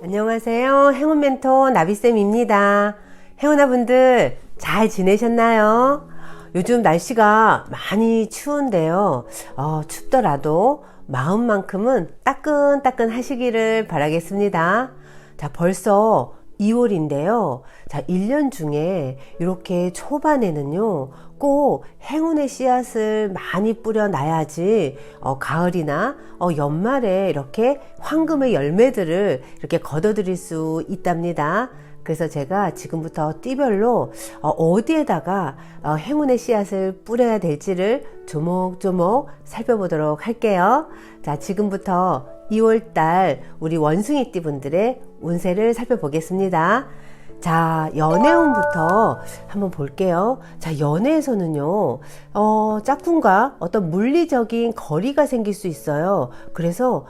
안녕하세요. 행운 멘토 나비쌤입니다. 행운아분들 잘 지내셨나요? 요즘 날씨가 많이 추운데요. 춥더라도 마음만큼은 따끈따끈 하시기를 바라겠습니다. 자, 벌써 2월인데요. 자, 1년 중에 이렇게 초반에는요, 꼭 행운의 씨앗을 많이 뿌려놔야지 가을이나 연말에 이렇게 황금의 열매들을 이렇게 거둬들일 수 있답니다. 그래서 제가 지금부터 띠별로 어디에다가 행운의 씨앗을 뿌려야 될지를 조목조목 살펴보도록 할게요. 자, 지금부터 2월달 우리 원숭이 띠분들의 운세를 살펴보겠습니다. 자, 연애운부터 한번 볼게요. 자, 연애에서는요, 짝꿍과 어떤 물리적인 거리가 생길 수 있어요. 그래서,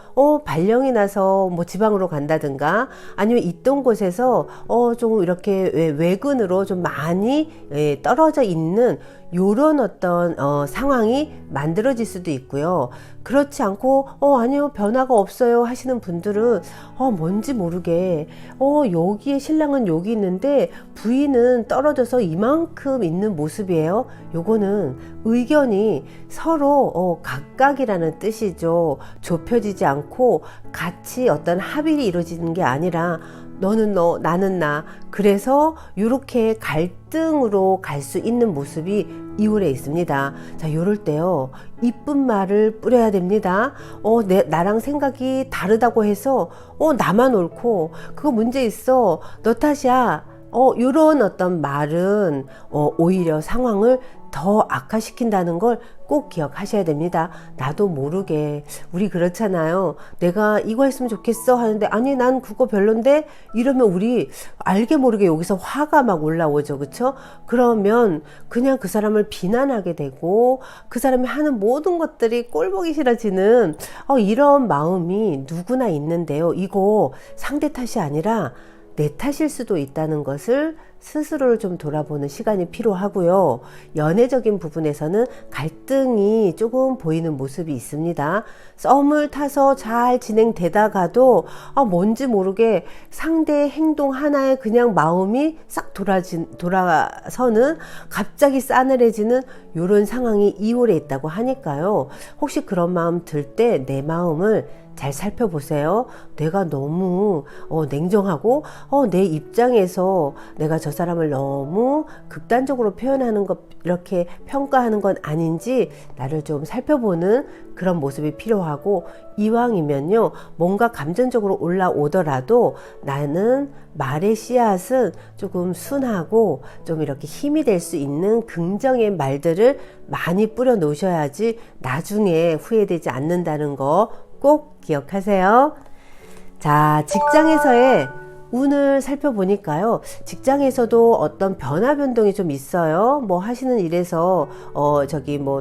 발령이 나서 뭐 지방으로 간다든가, 아니면 있던 곳에서, 좀 이렇게 외근으로 좀 많이 떨어져 있는 요런 어떤 상황이 만들어질 수도 있고요. 그렇지 않고 아니요 변화가 없어요 하시는 분들은 뭔지 모르게 여기에 신랑은 여기 있는데 부인은 떨어져서 이만큼 있는 모습이에요. 요거는 의견이 서로 각각이라는 뜻이죠. 좁혀지지 않고 같이 어떤 합의를 이루어지는 게 아니라 너는 너, 나는 나. 그래서 이렇게 갈등으로 갈 수 있는 모습이 2월에 있습니다. 자, 요럴 때요, 이쁜 말을 뿌려야 됩니다. 나랑 생각이 다르다고 해서, 나만 옳고, 그거 문제 있어. 너 탓이야. 요런 어떤 말은, 오히려 상황을 더 악화시킨다는 걸 꼭 기억하셔야 됩니다. 나도 모르게 우리 그렇잖아요. 내가 이거 했으면 좋겠어 하는데 아니 난 그거 별론데 이러면 우리 알게 모르게 여기서 화가 막 올라오죠. 그쵸? 그러면 그냥 그 사람을 비난하게 되고 그 사람이 하는 모든 것들이 꼴보기 싫어지는 이런 마음이 누구나 있는데요. 이거 상대 탓이 아니라 내 탓일 수도 있다는 것을 스스로를 좀 돌아보는 시간이 필요하고요. 연애적인 부분에서는 갈등이 조금 보이는 모습이 있습니다. 썸을 타서 잘 진행되다가도 뭔지 모르게 상대의 행동 하나에 그냥 마음이 싹 돌아서는 갑자기 싸늘해지는 이런 상황이 2월에 있다고 하니까요. 혹시 그런 마음 들 때 내 마음을 잘 살펴보세요. 내가 너무 냉정하고 내 입장에서 내가 저 사람을 너무 극단적으로 표현하는 것, 이렇게 평가하는 건 아닌지 나를 좀 살펴보는 그런 모습이 필요하고, 이왕이면요 뭔가 감정적으로 올라오더라도 나는 말의 씨앗은 조금 순하고 좀 이렇게 힘이 될 수 있는 긍정의 말들을 많이 뿌려 놓으셔야지 나중에 후회되지 않는다는 거 꼭 기억하세요. 자, 직장에서의 운을 살펴보니까요, 직장에서도 어떤 변화 변동이 좀 있어요. 뭐 하시는 일에서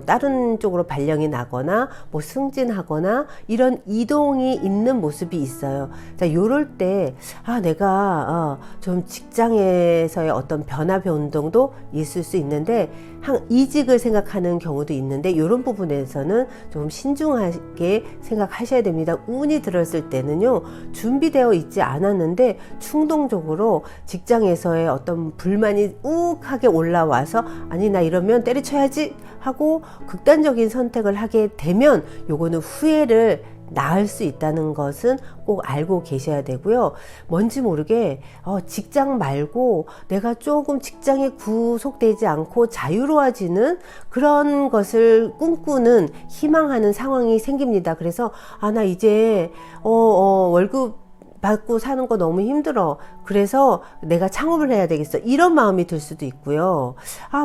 다른 쪽으로 발령이 나거나 뭐 승진하거나 이런 이동이 있는 모습이 있어요. 자, 요럴 때 내가 좀 직장에서의 어떤 변화 변동도 있을 수 있는데 이직을 생각하는 경우도 있는데 이런 부분에서는 좀 신중하게 생각하셔야 됩니다. 운이 들었을 때는요, 준비되어 있지 않았는데 충동적으로 직장에서의 어떤 불만이 욱하게 올라와서 아니 나 이러면 때려쳐야지 하고 극단적인 선택을 하게 되면 요거는 후회를 낳을 수 있다는 것은 꼭 알고 계셔야 되고요. 뭔지 모르게 직장 말고 내가 조금 직장에 구속되지 않고 자유로워지는 그런 것을 꿈꾸는 희망하는 상황이 생깁니다. 그래서 나 이제 월급 받고 사는 거 너무 힘들어. 그래서 내가 창업을 해야 되겠어. 이런 마음이 들 수도 있고요.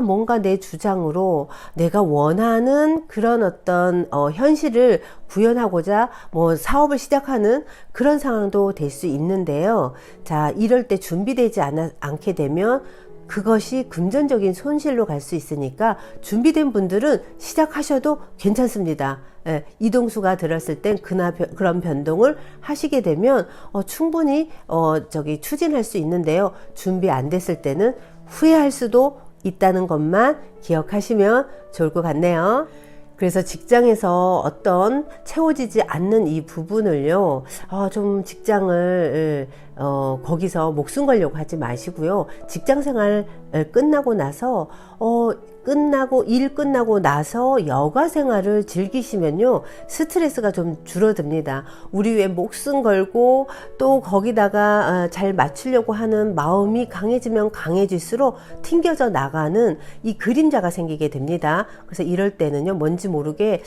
뭔가 내 주장으로 내가 원하는 그런 어떤 현실을 구현하고자 뭐 사업을 시작하는 그런 상황도 될 수 있는데요. 자, 이럴 때 준비되지 않게 되면 그것이 금전적인 손실로 갈 수 있으니까 준비된 분들은 시작하셔도 괜찮습니다. 이동수가 들었을 땐 그런 변동을 하시게 되면 충분히 추진할 수 있는데요. 준비 안 됐을 때는 후회할 수도 있다는 것만 기억하시면 좋을 것 같네요. 그래서 직장에서 어떤 채워지지 않는 이 부분을요, 좀 직장을, 거기서 목숨 걸려고 하지 마시고요. 직장 생활 끝나고 나서, 일 끝나고 나서 여가 생활을 즐기시면요, 스트레스가 좀 줄어듭니다. 우리 왜 목숨 걸고 또 거기다가 잘 맞추려고 하는 마음이 강해지면 강해질수록 튕겨져 나가는 이 그림자가 생기게 됩니다. 그래서 이럴 때는요, 뭔지 모르게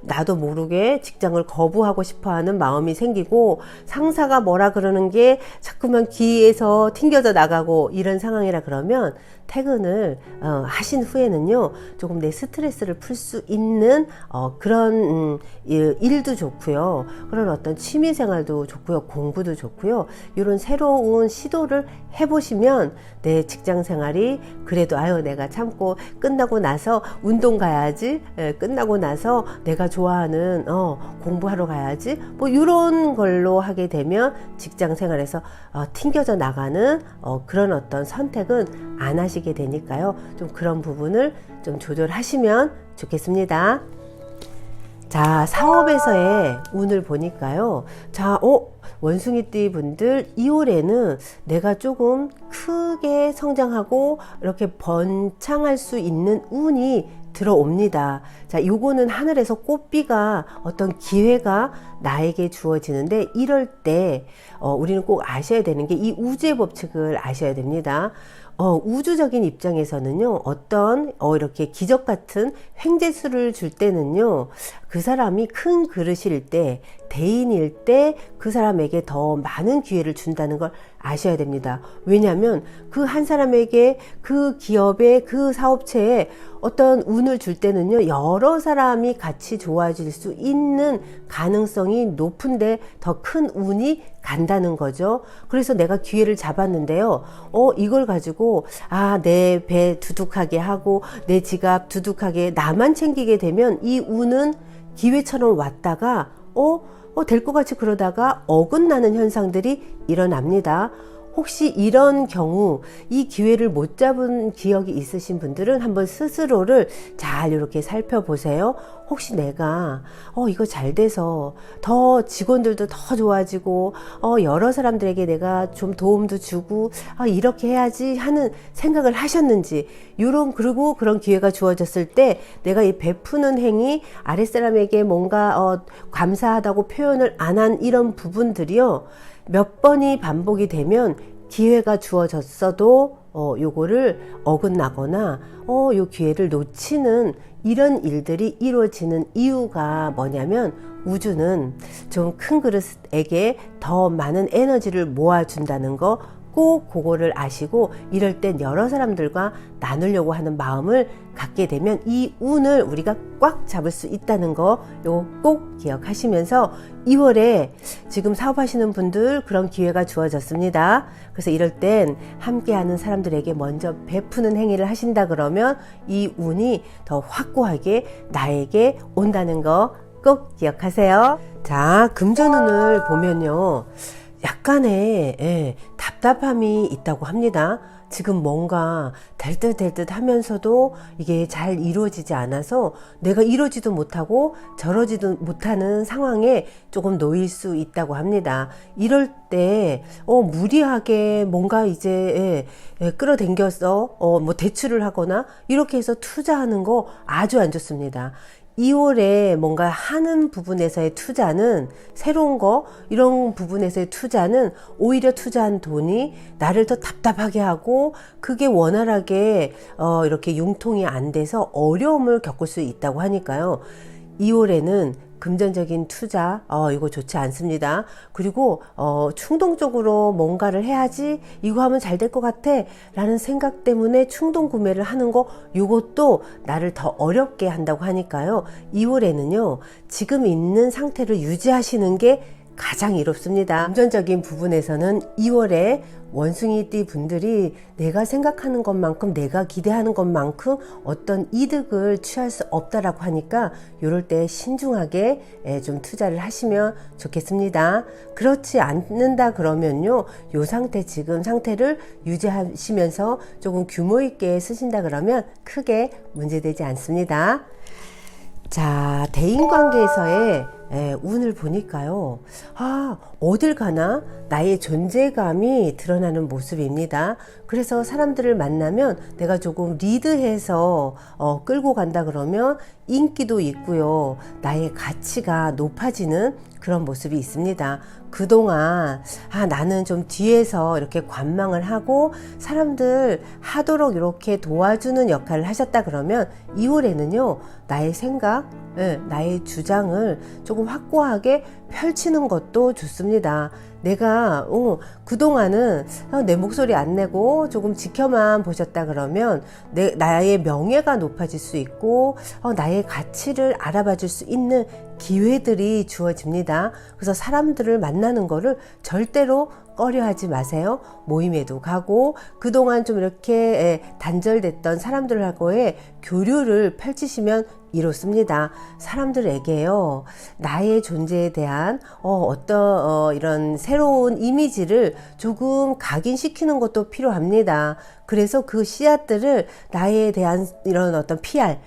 나도 모르게 직장을 거부하고 싶어 하는 마음이 생기고, 상사가 뭐라 그러는 게 자꾸만 귀에서 튕겨져 나가고 이런 상황이라 그러면 퇴근을 하신 후에는요, 조금 내 스트레스를 풀 수 있는 그런 일도 좋고요, 그런 어떤 취미 생활도 좋고요, 공부도 좋고요, 이런 새로운 시도를 해보시면 내 직장 생활이 그래도 내가 참고 끝나고 나서 운동 가야지, 끝나고 나서 내가 좋아하는 공부하러 가야지, 뭐 이런 걸로 하게 되면 직장 생활에서 튕겨져 나가는 그런 어떤 선택은 안 하시게 되니까요, 좀 그런 부분을 좀 조절하시면 좋겠습니다. 자, 사업에서의 운을 보니까요, 원숭이띠 분들 2월에는 내가 조금 크게 성장하고 이렇게 번창할 수 있는 운이 들어옵니다. 자, 요거는 하늘에서 꽃비가, 어떤 기회가 나에게 주어지는데, 이럴 때 우리는 꼭 아셔야 되는 게 이 우주의 법칙을 아셔야 됩니다. 우주적인 입장에서는요, 어떤 이렇게 기적 같은 횡재수를 줄 때는요, 그 사람이 큰 그릇일 때, 대인일 때 그 사람에게 더 많은 기회를 준다는 걸 아셔야 됩니다. 왜냐하면 그 한 사람에게, 그 기업에, 그 사업체에 어떤 운을 줄 때는요, 여러 사람이 같이 좋아질 수 있는 가능성이 높은데 더 큰 운이 간다는 거죠. 그래서 내가 기회를 잡았는데요, 이걸 가지고 내 배 두둑하게 하고 내 지갑 두둑하게 나만 챙기게 되면 이 운은 기회처럼 왔다가 될 것 같이 그러다가 어긋나는 현상들이 일어납니다. 혹시 이런 경우 이 기회를 못 잡은 기억이 있으신 분들은 한번 스스로를 잘 이렇게 살펴보세요. 혹시 내가 이거 잘 돼서 더 직원들도 더 좋아지고 여러 사람들에게 내가 좀 도움도 주고 이렇게 해야지 하는 생각을 하셨는지, 그리고 그런 기회가 주어졌을 때 내가 이 베푸는 행위, 아랫사람에게 뭔가 감사하다고 표현을 안 한 이런 부분들이요, 몇 번이 반복이 되면 기회가 주어졌어도 요거를 어긋나거나 요 기회를 놓치는 이런 일들이 이루어지는 이유가 뭐냐면, 우주는 좀 큰 그릇에게 더 많은 에너지를 모아준다는 거, 꼭 그거를 아시고 이럴 땐 여러 사람들과 나누려고 하는 마음을 갖게 되면 이 운을 우리가 꽉 잡을 수 있다는 거, 요거 꼭 기억하시면서 2월에 지금 사업하시는 분들 그런 기회가 주어졌습니다. 그래서 이럴 땐 함께하는 사람들에게 먼저 베푸는 행위를 하신다 그러면 이 운이 더 확고하게 나에게 온다는 거 꼭 기억하세요. 자, 금전운을 보면요, 약간의 답답함이 있다고 합니다. 지금 뭔가 될 듯 하면서도 이게 잘 이루어지지 않아서 내가 이러지도 못하고 저러지도 못하는 상황에 조금 놓일 수 있다고 합니다. 이럴 때 무리하게 뭔가 이제 끌어당겨서 뭐 대출을 하거나 이렇게 해서 투자하는 거 아주 안 좋습니다. 2월에 뭔가 하는 부분에서의 투자는, 새로운 거 이런 부분에서의 투자는 오히려 투자한 돈이 나를 더 답답하게 하고 그게 원활하게 이렇게 융통이 안 돼서 어려움을 겪을 수 있다고 하니까요, 2월에는 금전적인 투자 이거 좋지 않습니다. 그리고 충동적으로 뭔가를 해야지, 이거 하면 잘 될 것 같아 라는 생각 때문에 충동 구매를 하는 거, 이것도 나를 더 어렵게 한다고 하니까요, 2월에는요 지금 있는 상태를 유지하시는 게 가장 이롭습니다. 금전적인 부분에서는 2월에 원숭이띠 분들이 내가 생각하는 것만큼, 내가 기대하는 것만큼 어떤 이득을 취할 수 없다라고 하니까 이럴 때 신중하게 좀 투자를 하시면 좋겠습니다. 그렇지 않는다 그러면요, 요 상태, 지금 상태를 유지하시면서 조금 규모 있게 쓰신다 그러면 크게 문제되지 않습니다. 자, 대인관계에서의 운을 보니까요. 어딜 가나 나의 존재감이 드러나는 모습입니다. 그래서 사람들을 만나면 내가 조금 리드해서 끌고 간다 그러면 인기도 있고요. 나의 가치가 높아지는 그런 모습이 있습니다. 그동안 나는 좀 뒤에서 이렇게 관망을 하고 사람들 하도록 이렇게 도와주는 역할을 하셨다 그러면 2월에는요 나의 생각, 나의 주장을 조금 확고하게 펼치는 것도 좋습니다. 내가 그동안은 내 목소리 안 내고 조금 지켜만 보셨다 그러면 나의 명예가 높아질 수 있고 나의 가치를 알아봐 줄 수 있는 기회들이 주어집니다. 그래서 사람들을 만나는 거를 절대로 꺼려하지 마세요. 모임에도 가고 그동안 좀 이렇게 단절됐던 사람들하고의 교류를 펼치시면 이렇습니다. 사람들에게요 나의 존재에 대한 어떤 이런 새로운 이미지를 조금 각인시키는 것도 필요합니다. 그래서 그 씨앗들을 나에 대한 이런 어떤 PR,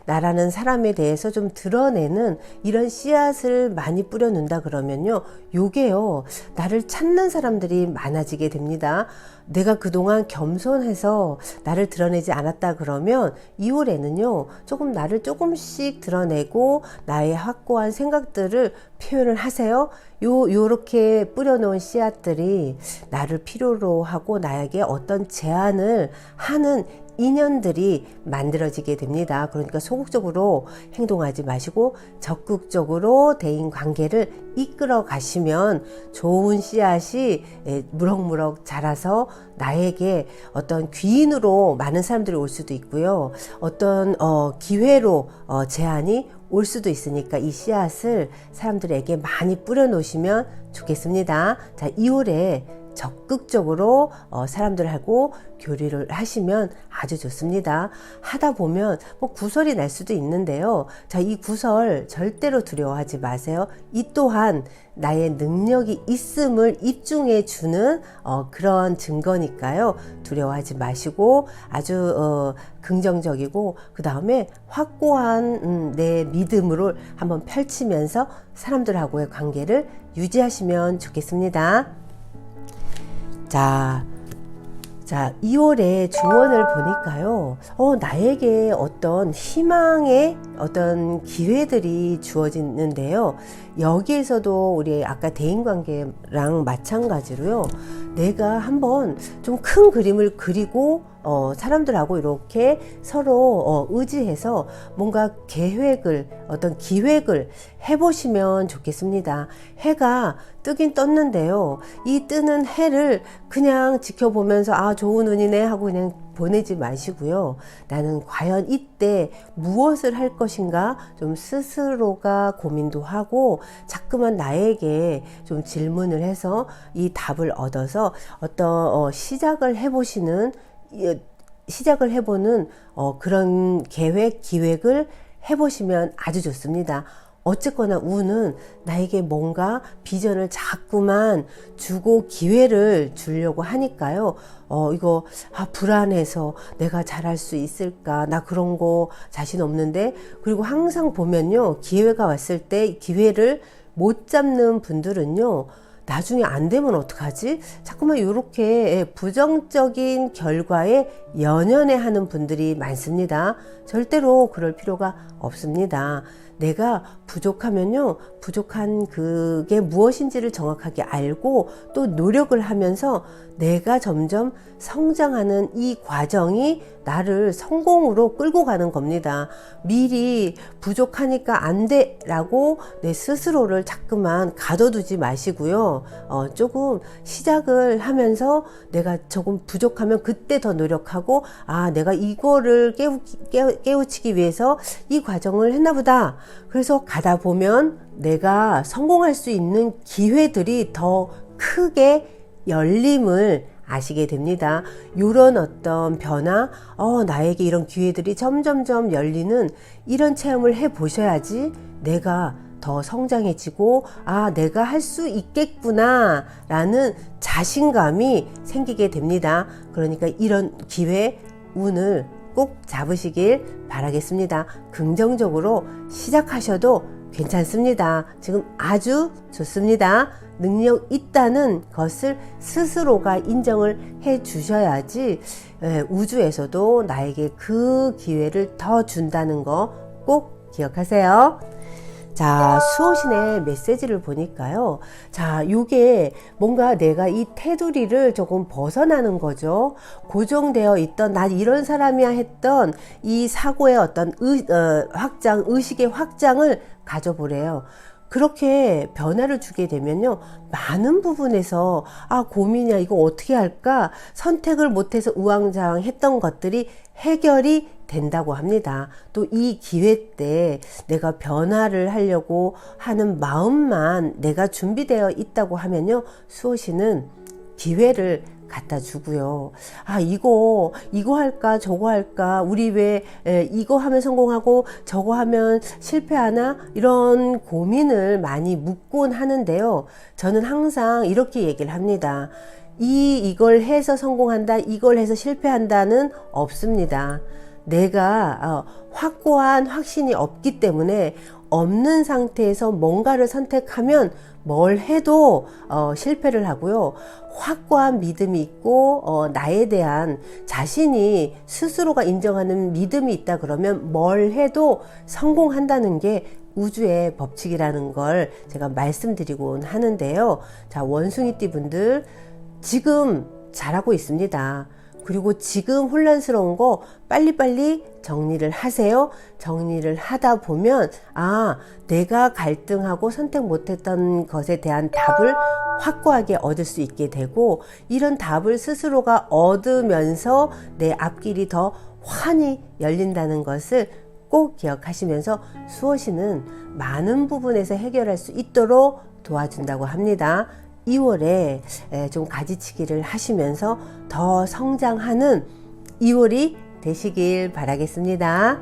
나라는 사람에 대해서 좀 드러내는 이런 씨앗을 많이 뿌려놓는다 그러면요 요게요 나를 찾는 사람들이 많아지게 됩니다. 내가 그동안 겸손해서 나를 드러내지 않았다 그러면 2월에는요 조금 나를 조금씩 드러내고 나의 확고한 생각들을 표현을 하세요. 요렇게 뿌려놓은 씨앗들이 나를 필요로 하고 나에게 어떤 제안을 하는 인연들이 만들어지게 됩니다. 그러니까 소극적으로 행동하지 마시고 적극적으로 대인 관계를 이끌어 가시면 좋은 씨앗이 무럭무럭 자라서 나에게 어떤 귀인으로 많은 사람들이 올 수도 있고요. 어떤 기회로 제안이 올 수도 있으니까 이 씨앗을 사람들에게 많이 뿌려 놓으시면 좋겠습니다. 자, 2월에 적극적으로 사람들하고 교류를 하시면 아주 좋습니다. 하다 보면 뭐 구설이 날 수도 있는데요. 자, 이 구설 절대로 두려워하지 마세요. 이 또한 나의 능력이 있음을 입증해 주는 그런 증거니까요. 두려워하지 마시고 아주 긍정적이고 그 다음에 확고한 내 믿음으로 한번 펼치면서 사람들하고의 관계를 유지하시면 좋겠습니다. 자, 2월에 주원을 보니까요, 나에게 어떤 희망의 어떤 기회들이 주어지는데요. 여기에서도 우리 아까 대인관계랑 마찬가지로요, 내가 한번 좀 큰 그림을 그리고 사람들하고 이렇게 서로 의지해서 뭔가 계획을 어떤 기획을 해보시면 좋겠습니다. 해가 뜨긴 떴는데요. 이 뜨는 해를 그냥 지켜보면서 좋은 운이네 하고 그냥 보내지 마시고요. 나는 과연 이때 무엇을 할 것인가 좀 스스로가 고민도 하고 자꾸만 나에게 좀 질문을 해서 이 답을 얻어서 어떤 시작을 해보는 그런 계획, 기획을 해보시면 아주 좋습니다. 어쨌거나 운은 나에게 뭔가 비전을 자꾸만 주고 기회를 주려고 하니까요. 이거 불안해서 내가 잘할 수 있을까? 나 그런 거 자신 없는데. 그리고 항상 보면요. 기회가 왔을 때 기회를 못 잡는 분들은요. 나중에 안 되면 어떡하지? 자꾸만 이렇게 부정적인 결과에 연연해 하는 분들이 많습니다. 절대로 그럴 필요가 없습니다. 내가 부족하면요, 부족한 그게 무엇인지를 정확하게 알고 또 노력을 하면서 내가 점점 성장하는 이 과정이 나를 성공으로 끌고 가는 겁니다. 미리 부족하니까 안 돼 라고 내 스스로를 자꾸만 가둬두지 마시고요. 조금 시작을 하면서 내가 조금 부족하면 그때 더 노력하고 내가 이거를 깨우치기 위해서 이 과정을 했나 보다. 그래서 가다 보면 내가 성공할 수 있는 기회들이 더 크게 열림을 아시게 됩니다. 이런 어떤 변화, 나에게 이런 기회들이 점점점 열리는 이런 체험을 해 보셔야지 내가 더 성장해지고 내가 할 수 있겠구나 라는 자신감이 생기게 됩니다. 그러니까 이런 기회, 운을 꼭 잡으시길 바라겠습니다. 긍정적으로 시작하셔도 괜찮습니다. 지금 아주 좋습니다. 능력 있다는 것을 스스로가 인정을 해 주셔야지 우주에서도 나에게 그 기회를 더 준다는 거 꼭 기억하세요. 자, 수호신의 메시지를 보니까요. 자, 요게 뭔가 내가 이 테두리를 조금 벗어나는 거죠. 고정되어 있던 난 이런 사람이야 했던 이 사고의 어떤 확장, 의식의 확장을 가져보래요. 그렇게 변화를 주게 되면요, 많은 부분에서 고민이야, 이거 어떻게 할까, 선택을 못해서 우왕좌왕했던 것들이 해결이 된다고 합니다. 또 이 기회 때 내가 변화를 하려고 하는 마음만 내가 준비되어 있다고 하면요, 수호신은 기회를 갖다 주고요. 이거 할까 저거 할까, 우리 왜 이거 하면 성공하고 저거 하면 실패하나, 이런 고민을 많이 묻곤 하는데요, 저는 항상 이렇게 얘기를 합니다. 이걸 해서 성공한다, 이걸 해서 실패한다는 없습니다. 내가 확고한 확신이 없기 때문에 없는 상태에서 뭔가를 선택하면 뭘 해도 실패를 하고요. 확고한 믿음이 있고 나에 대한 자신이 스스로가 인정하는 믿음이 있다 그러면 뭘 해도 성공한다는 게 우주의 법칙이라는 걸 제가 말씀드리곤 하는데요. 자, 원숭이띠 분들 지금 잘하고 있습니다. 그리고 지금 혼란스러운 거 빨리빨리 정리를 하세요. 정리를 하다 보면 내가 갈등하고 선택 못했던 것에 대한 답을 확고하게 얻을 수 있게 되고, 이런 답을 스스로가 얻으면서 내 앞길이 더 환히 열린다는 것을 꼭 기억하시면서 수호신은 많은 부분에서 해결할 수 있도록 도와준다고 합니다. 2월에 좀 가지치기를 하시면서 더 성장하는 2월이 되시길 바라겠습니다.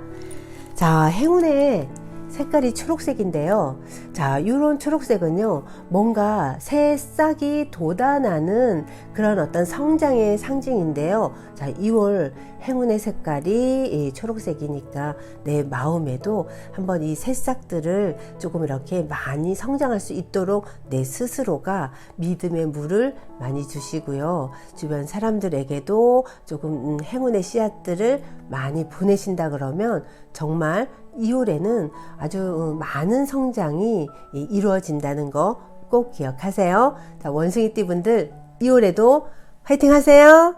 자, 행운의 색깔이 초록색인데요. 자, 이런 초록색은요, 뭔가 새싹이 돋아나는 그런 어떤 성장의 상징인데요. 자, 2월 행운의 색깔이 초록색이니까 내 마음에도 한번 이 새싹들을 조금 이렇게 많이 성장할 수 있도록 내 스스로가 믿음의 물을 많이 주시고요. 주변 사람들에게도 조금 행운의 씨앗들을 많이 보내신다 그러면 정말 2월에는 아주 많은 성장이 이루어진다는 거 꼭 기억하세요. 자, 원숭이띠 분들 2월에도 화이팅 하세요.